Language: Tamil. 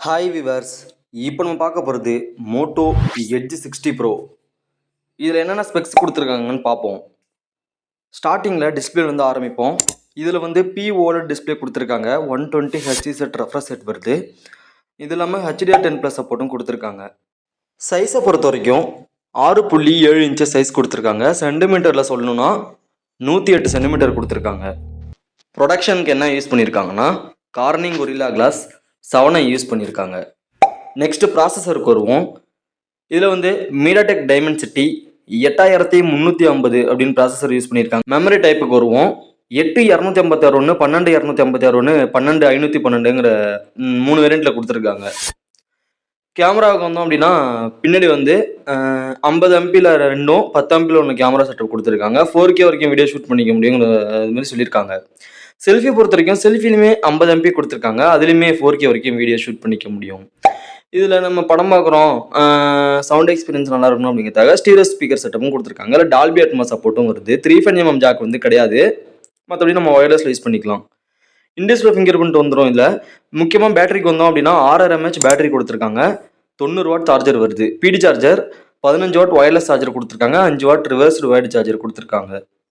ஹாய் விவர்ஸ், இப்போ நம்ம பார்க்க போகிறது மோட்டோ எட்ஜ் 60 ப்ரோ. இதில் என்னென்ன ஸ்பெக்ஸ் கொடுத்துருக்காங்கன்னு பார்ப்போம். ஸ்டார்டிங்கில் டிஸ்பிளே வந்து ஆரம்பிப்போம். இதில் வந்து POLED டிஸ்பிளே கொடுத்துருக்காங்க. 120 Hz ரெஃப்ரெஷ் ரேட் வருது. இது இல்லாமல் HDR10+ சப்போர்ட்டும் கொடுத்துருக்காங்க. சைஸை பொறுத்த வரைக்கும் 6.7 இன்ச்சஸ் சைஸ் கொடுத்துருக்காங்க. சென்டிமீட்டரில் சொல்லணும்னா 108 சென்டிமீட்டர் கொடுத்துருக்காங்க. ப்ரொடக்ஷனுக்கு என்ன யூஸ் பண்ணியிருக்காங்கன்னா கார்னிங் கொரில்லா கிளாஸ் 7 யூஸ் பண்ணியிருக்காங்க. நெக்ஸ்ட் ப்ராசஸருக்கு வருவோம். இதில் வந்து மீடியாடெக் டைமென்சிட்டி 8350 அப்படின்னு ப்ராசஸர் யூஸ் பண்ணியிருக்காங்க. மெமரி டைப்புக்கு வருவோம். 8256 12256 12512ங்கிற 3 வேரியண்ட்டில் கொடுத்துருக்காங்க. கேமராவுக்கு வந்தோம் அப்படின்னா பின்னாடி வந்து 50 MP ரெண்டும் 10 MP ஒன்று கேமரா செட்டப் கொடுத்துருக்காங்க. 4K வரைக்கும் வீடியோ ஷூட் பண்ணிக்க முடியுங்கிற இது மாதிரி சொல்லியிருக்காங்க. செல்ஃபி பொறுத்த வரைக்கும் செல்ஃபிலுமே 50 MP கொடுத்துருக்காங்க. அதுலேயுமே 4K வரைக்கும் வீடியோ ஷூட் பண்ணிக்க முடியும். இதில் நம்ம படம் பார்க்குறோம், சவுண்ட் எக்ஸ்பீரியன்ஸ் நல்லா இருக்கணும் அப்படிங்கிறதுக்காக ஸ்டீரியோ ஸ்பீக்கர் செட்டப்பும் கொடுத்துருக்காங்க. இல்லை டால்பி அட்மாஸ் சப்போர்ட்டும் வருது. 3.5mm ஜாக் வந்து கிடையாது. மற்றபடி நம்ம ஒயர்லெஸ்ல யூஸ் பண்ணிக்கலாம். இன்டிஸ்பிளே ஃபிங்கர் பிரிண்ட் வந்துடும். இதில் முக்கியமாக பேட்டரிக்கு வந்தோம் அப்படின்னா 6.5 mAh பேட்டரி கொடுத்துருக்காங்க. 90 வாட் சார்ஜர் வருது. PD charger 15 what wireless charger கொடுத்துருக்காங்க. 5 வாட் ரிவர்ஸ்டு ஒயர்டு சார்ஜர் கொடுத்துருக்காங்க.